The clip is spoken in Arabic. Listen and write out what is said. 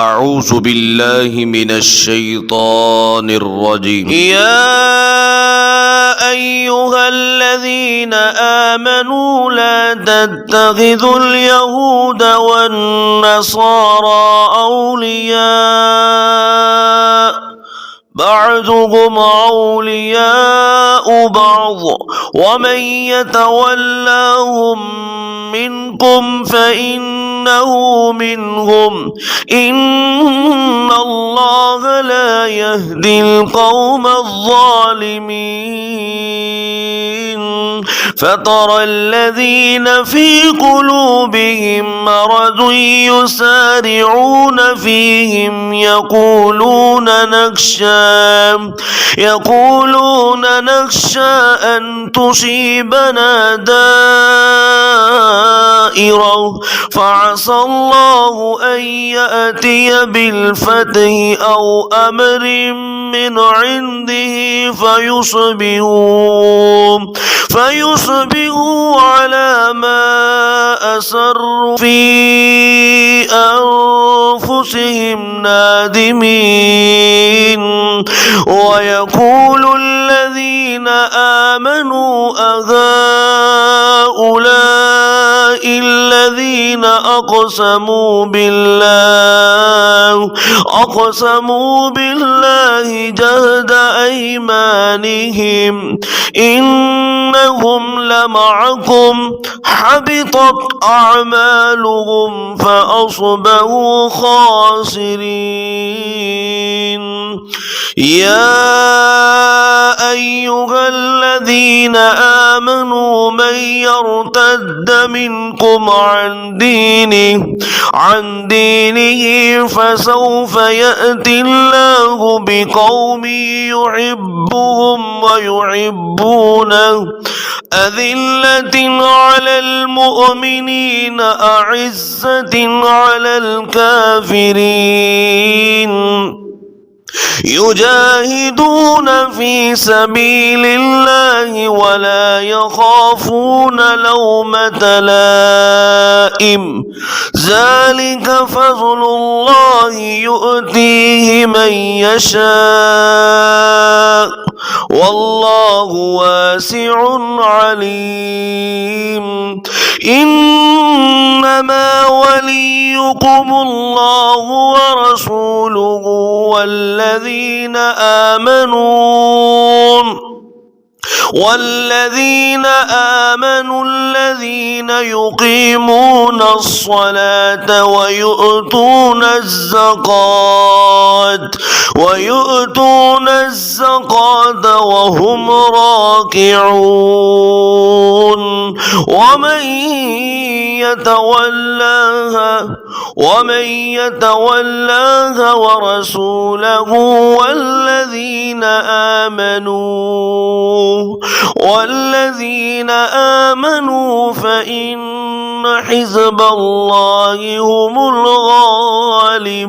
أعوذ بالله من الشيطان الرجيم. يا أيها الذين آمنوا لا تتخذوا اليهود والنصارى أولياء بعضهم أولياء بعض ومن يتولهم منكم فإنه منهم إن الله لا يهدي القوم الظالمين. فترى الذين في قلوبهم مرض يسارعون فيهم يقولون نخشى أن تصيبنا دائرة فعسى الله أن يأتي بالفتح أو أمر من عنده فيصبحوا على ما أسروا في أنفسهم نادمين. ويقول الذين آمنوا أهؤلاء الذين أقسموا بالله جهد أيمانهم إنهم لمعكم حبطت أعمالهم فأصبحوا خاسرين. يا أيها الذين آمنوا من يرتد منكم عن دينه فسوف يأتي الله بقوم يحبهم ويحبونه أذلة على المؤمنين أعزة على الكافرين يجاهدون في سبيل الله ولا يخافون لومة لائم ذلك فضل الله يؤتيه من يشاء والله واسع عليم. إنما وليكم الله ورسوله والذين آمنوا الذين يقيمون الصلاة ويؤتون الزكاة وهم راكعون. ومن يتولاها ورسوله والذين آمنوا فإن حزب الله هم الغالبون.